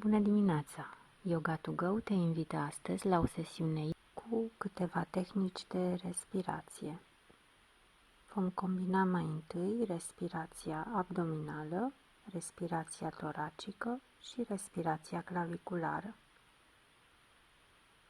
Bună dimineața! Yoga to Go te invită astăzi la o sesiune cu câteva tehnici de respirație. Vom combina mai întâi respirația abdominală, respirația toracică și respirația claviculară.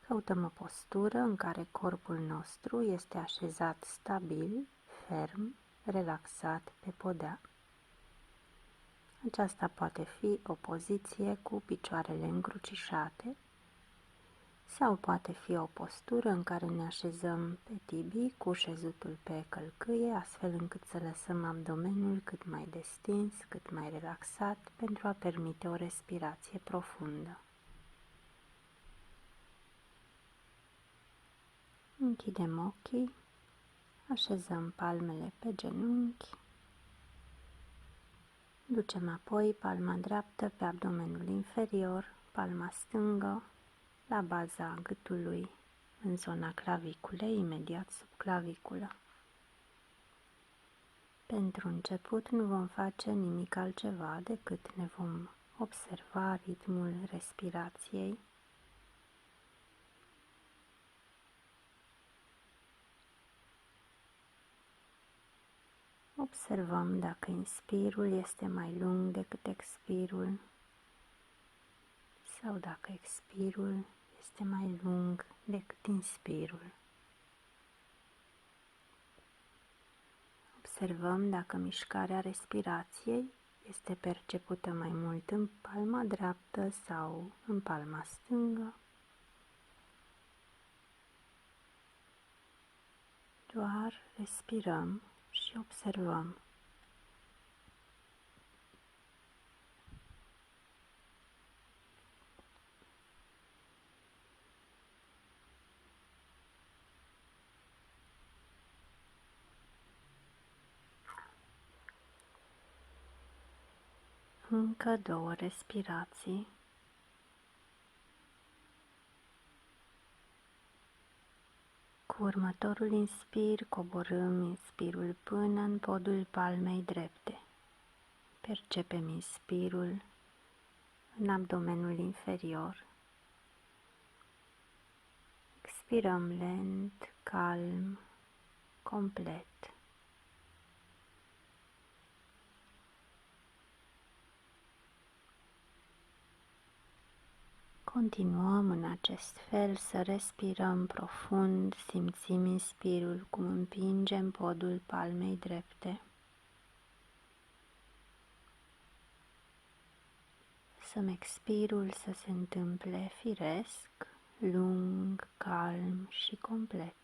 Căutăm o postură în care corpul nostru este așezat stabil, ferm, relaxat pe podea. Aceasta poate fi o poziție cu picioarele încrucișate sau poate fi o postură în care ne așezăm pe tibii cu șezutul pe călcâie, astfel încât să lăsăm abdomenul cât mai destins, cât mai relaxat, pentru a permite o respirație profundă. Închidem ochii, așezăm palmele pe genunchi, ducem apoi palma dreaptă pe abdomenul inferior, palma stângă la baza gâtului, în zona claviculei, imediat sub claviculă. Pentru început nu vom face nimic altceva decât ne vom observa ritmul respirației. Observăm dacă inspirul este mai lung decât expirul sau dacă expirul este mai lung decât inspirul. Observăm dacă mișcarea respirației este percepută mai mult în palma dreaptă sau în palma stângă. Doar respirăm și observăm. Încă 2 respirații. Cu următorul inspir coborâm inspirul până în podul palmei drepte. Percepem inspirul în abdomenul inferior. Expirăm lent, calm, complet. Continuăm în acest fel să respirăm profund, simțim inspirul cum împingem podul palmei drepte. Lăsăm expirul să se întâmple firesc, lung, calm și complet.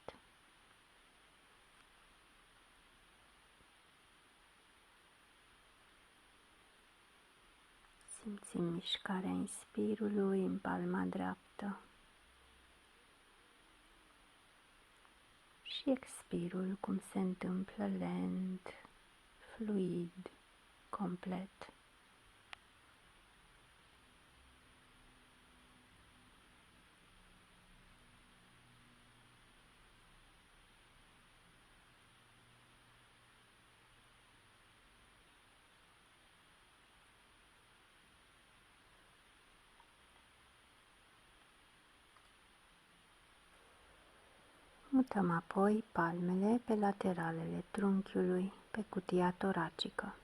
Simțim mișcarea inspirului în palma dreaptă și expirul cum se întâmplă lent, fluid, complet. Mutăm apoi palmele pe lateralele trunchiului, pe cutia toracică.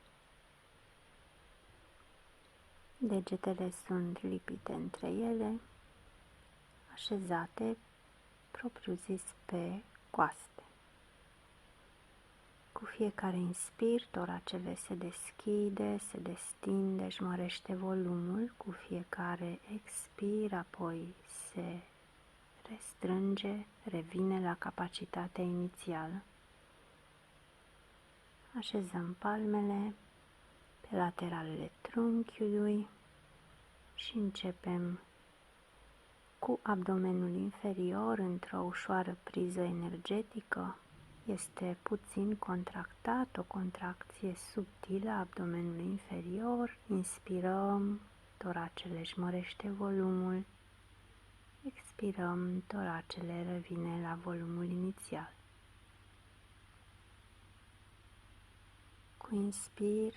Degetele sunt lipite între ele, așezate, propriu-zis, pe coaste. Cu fiecare inspir, toracele se deschide, se destinde, își mărește volumul. Cu fiecare expir, apoi se restrânge, revine la capacitatea inițială. Așezăm palmele pe lateralele trunchiului și începem cu abdomenul inferior într-o ușoară priză energetică. Este puțin contractat, o contracție subtilă a abdomenului inferior. Inspirăm, toracele își mărește volumul. Expirăm, toracele revine la volumul inițial. Cu inspir,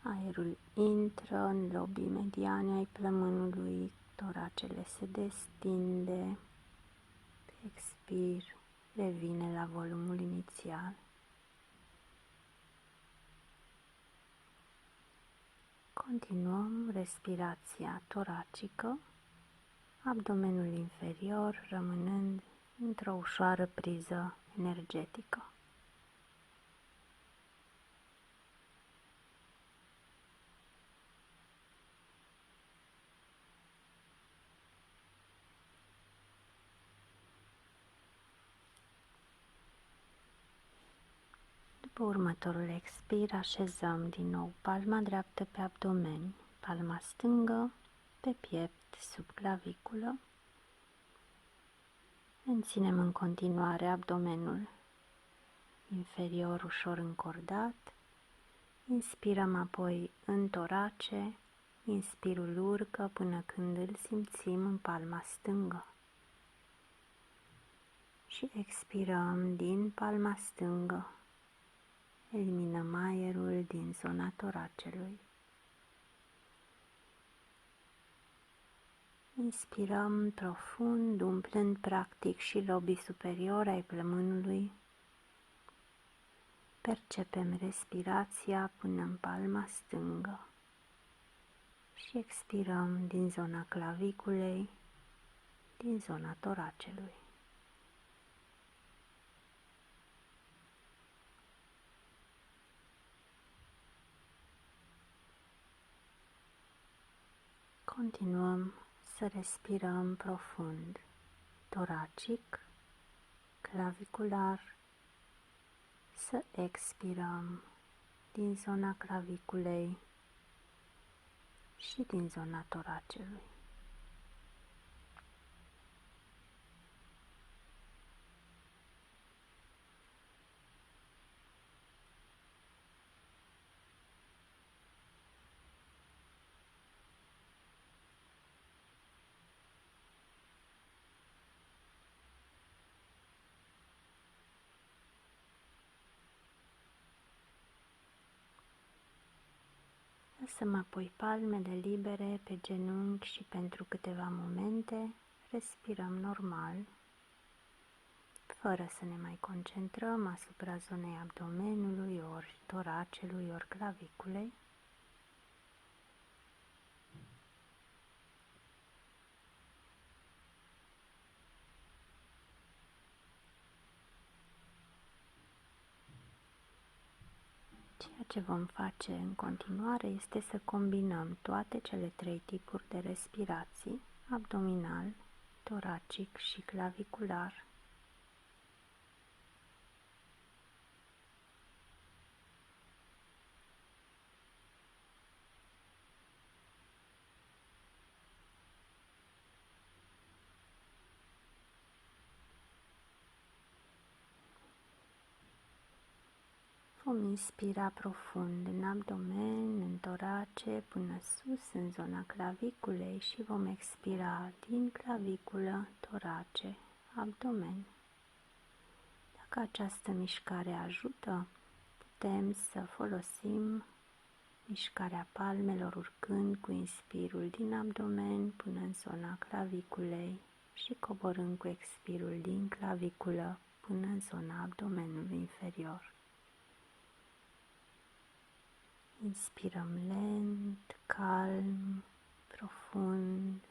Aerul intră în lobii mediane ai plămânului, toracele se destinde, expir, revine la volumul inițial. Continuăm respirația toracică, abdomenul inferior rămânând într-o ușoară priză energetică. După următorul expir, așezăm din nou palma dreaptă pe abdomen, palma stângă pe piept sub claviculă. Menținem în continuare abdomenul inferior ușor încordat. Inspirăm apoi în torace, inspirul urcă până când îl simțim în palma stângă. Și expirăm din palma stângă. Eliminăm aerul din zona toracelui. Inspirăm profund, umplând practic și lobii superiori ai plămânului. Percepem respirația până în palma stângă și expirăm din zona claviculei, din zona toracelui. Continuăm să respirăm profund, toracic, clavicular, să expirăm din zona claviculei și din zona toracelui. Lăsăm apoi palmele libere pe genunchi și pentru câteva momente respirăm normal, fără să ne mai concentrăm asupra zonei abdomenului, ori toracelui, ori claviculei. Ceea ce vom face în continuare este să combinăm toate cele trei tipuri de respirații, abdominal, toracic și clavicular. Vom inspira profund în abdomen, în torace, până sus, în zona claviculei și vom expira din claviculă, torace, abdomen. Dacă această mișcare ajută, putem să folosim mișcarea palmelor urcând cu inspirul din abdomen până în zona claviculei și coborând cu expirul din claviculă până în zona abdomenului inferior. Inspirăm lent, calm, profund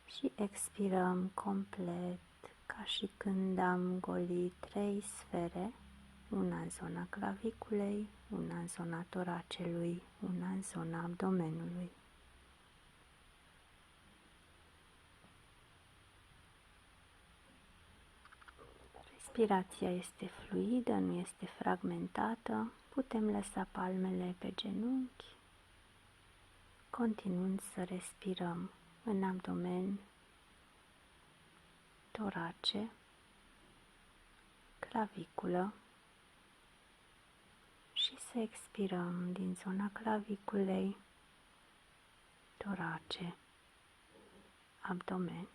și expirăm complet, ca și când am golit 3 sfere, una în zona claviculei, una în zona toracelui, una în zona abdomenului. Respirația este fluidă, nu este fragmentată. Putem lăsa palmele pe genunchi, continuând să respirăm în abdomen, torace, claviculă și să expirăm din zona claviculei, torace, abdomen.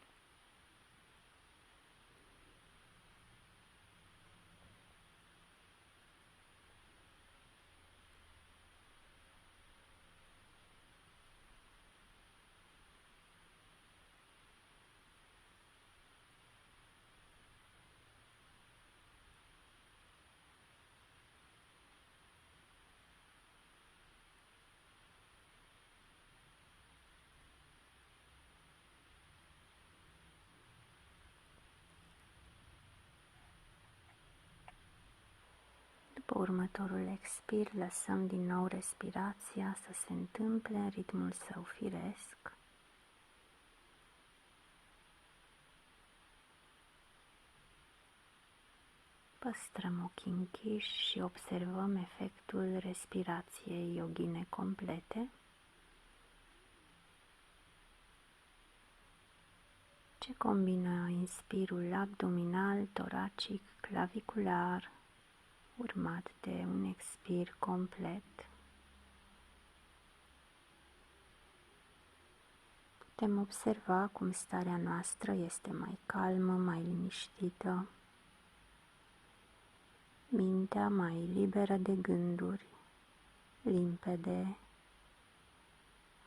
După următorul expir, lăsăm din nou respirația să se întâmple în ritmul său firesc. Păstrăm ochii închiși și observăm efectul respirației yogine complete, ce combină inspirul abdominal, toracic, clavicular, urmat de un expir complet. Putem observa cum starea noastră este mai calmă, mai liniștită, mintea mai liberă de gânduri, limpede,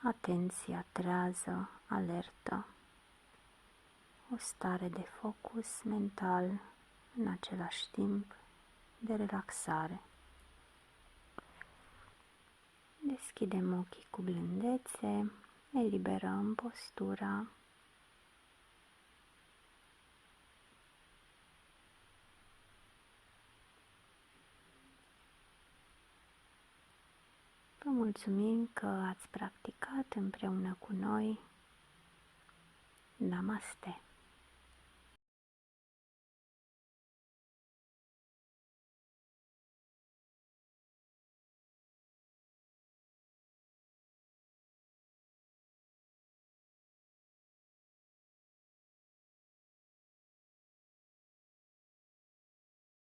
atenția trează, alertă, o stare de focus mental, în același timp de relaxare. Deschidem ochii cu blândețe, eliberăm postura. Vă mulțumim că ați practicat împreună cu noi. Namaste!